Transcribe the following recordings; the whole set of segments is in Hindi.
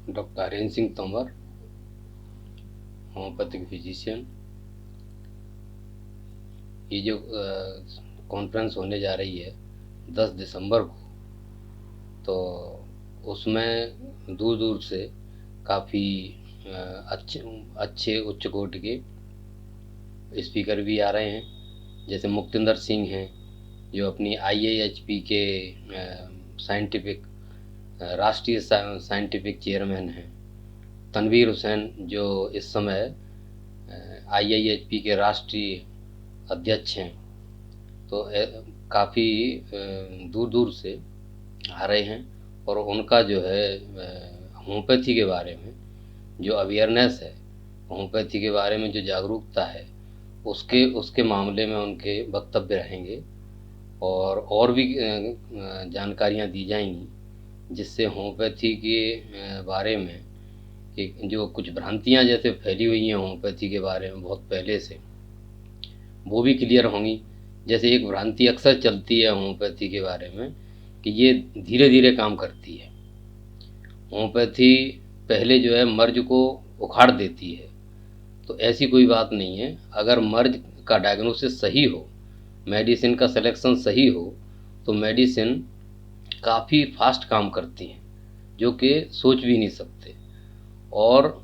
Doctor Harendra Singh Tomar, homeopathic physician. ये जो कॉन्फ्रेंस होने जा रही है 10 दिसंबर को, तो उसमें दूर दूर से काफ़ी अच्छे अच्छे उच्च कोटि के स्पीकर भी आ रहे हैं। जैसे मुक्तिंदर सिंह हैं, जो अपनी IAHP के साइंटिफिक राष्ट्रीय साइंटिफिक चेयरमैन हैं। तनवीर हुसैन, जो इस समय IIHP के राष्ट्रीय अध्यक्ष हैं। तो काफ़ी दूर दूर से आ रहे हैं, और उनका जो है होम्योपैथी के बारे में जो अवेयरनेस है, होम्योपैथी के बारे में जो जागरूकता है, उसके उसके मामले में उनके वक्तव्य रहेंगे, और भी जानकारियाँ दी जाएंगी, जिससे होम्योपैथी के बारे में एक जो कुछ भ्रांतियाँ जैसे फैली हुई हैं होम्योपैथी के बारे में बहुत पहले से, वो भी क्लियर होंगी। जैसे एक भ्रांति अक्सर चलती है होम्योपैथी के बारे में कि ये धीरे धीरे काम करती है। होम्योपैथी पहले जो है मर्ज को उखाड़ देती है, तो ऐसी कोई बात नहीं है। अगर मर्ज का डायग्नोसिस सही हो, मेडिसिन का सिलेक्शन सही हो, तो मेडिसिन काफ़ी फास्ट काम करती हैं, जो कि सोच भी नहीं सकते। और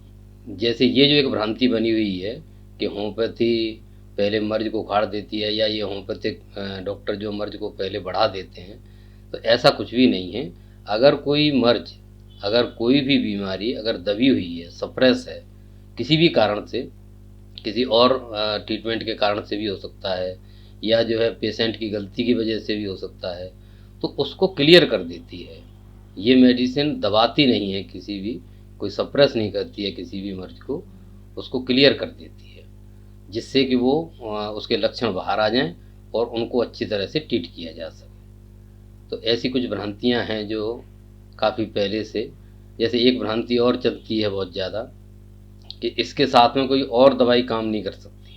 जैसे ये जो एक भ्रांति बनी हुई है कि होम्योपैथी पहले मर्ज को उखाड़ देती है, या ये होम्योपैथिक डॉक्टर जो मर्ज को पहले बढ़ा देते हैं, तो ऐसा कुछ भी नहीं है। अगर कोई मर्ज, अगर कोई भी बीमारी अगर दबी हुई है, सप्रेस है किसी भी कारण से, किसी और ट्रीटमेंट के कारण से भी हो सकता है, या जो है पेशेंट की गलती की वजह से भी हो सकता है, तो उसको क्लियर कर देती है। ये मेडिसिन दबाती नहीं है किसी भी, कोई सप्रेस नहीं करती है किसी भी मर्ज को, उसको क्लियर कर देती है, जिससे कि वो उसके लक्षण बाहर आ जाएं और उनको अच्छी तरह से ट्रीट किया जा सके। तो ऐसी कुछ भ्रांतियां हैं जो काफ़ी पहले से, जैसे एक भ्रांति और चलती है बहुत ज़्यादा कि इसके साथ में कोई और दवाई काम नहीं कर सकती।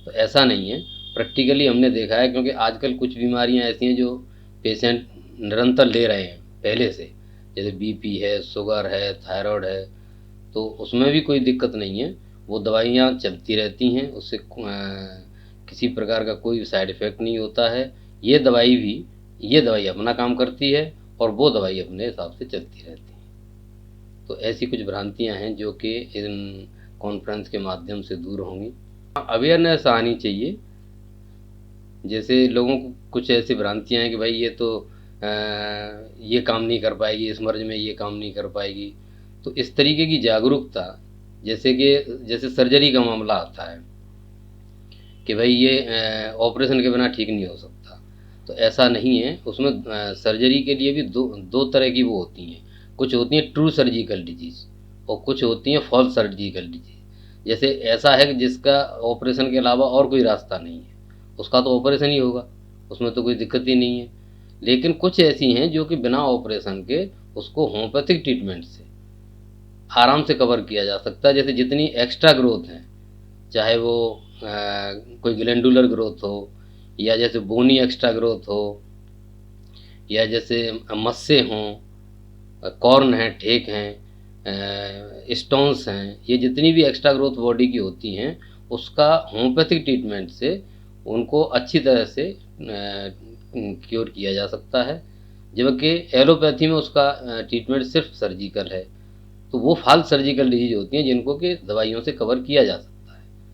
तो ऐसा नहीं है, प्रैक्टिकली हमने देखा है, क्योंकि आजकल कुछ बीमारियां ऐसी हैं जो पेशेंट निरंतर ले रहे हैं पहले से, जैसे BP है, शुगर है, थायराइड है, तो उसमें भी कोई दिक्कत नहीं है। वो दवाइयाँ चलती रहती हैं, उससे किसी प्रकार का कोई साइड इफ़ेक्ट नहीं होता है। ये दवाई अपना काम करती है, और वो दवाई अपने हिसाब से चलती रहती है। तो ऐसी कुछ भ्रांतियाँ हैं जो कि इन कॉन्फ्रेंस के माध्यम से दूर होंगी। अवेयरनेस आनी चाहिए। जैसे लोगों को कुछ ऐसी भ्रांतियाँ हैं कि भाई ये तो ये काम नहीं कर पाएगी, इस मर्ज में ये काम नहीं कर पाएगी। तो इस तरीके की जागरूकता, जैसे सर्जरी का मामला आता है कि भाई ये ऑपरेशन के बिना ठीक नहीं हो सकता, तो ऐसा नहीं है। उसमें सर्जरी के लिए भी दो तरह की वो होती हैं। कुछ होती हैं ट्रू सर्जिकल डिजीज़, और कुछ होती हैं फॉल्स सर्जिकल डिजीज़। जैसे ऐसा है कि जिसका ऑपरेशन के अलावा और कोई रास्ता नहीं है, उसका तो ऑपरेशन ही होगा, उसमें तो कोई दिक्कत ही नहीं है। लेकिन कुछ ऐसी हैं जो कि बिना ऑपरेशन के उसको होम्योपैथिक ट्रीटमेंट से आराम से कवर किया जा सकता है। जैसे जितनी एक्स्ट्रा ग्रोथ है, चाहे वो कोई ग्लैंडुलर ग्रोथ हो, या जैसे बोनी एक्स्ट्रा ग्रोथ हो, या जैसे मस्से हों, कॉर्न हैं, ठेक हैं, स्टोन्स हैं, ये जितनी भी एक्स्ट्रा ग्रोथ बॉडी की होती हैं, उसका होम्योपैथिक ट्रीटमेंट से उनको अच्छी तरह से क्योर किया जा सकता है। जबकि एलोपैथी में उसका ट्रीटमेंट सिर्फ सर्जिकल है। तो वो फॉल्स सर्जिकल डिजीज होती हैं जिनको कि दवाइयों से कवर किया जा सकता है।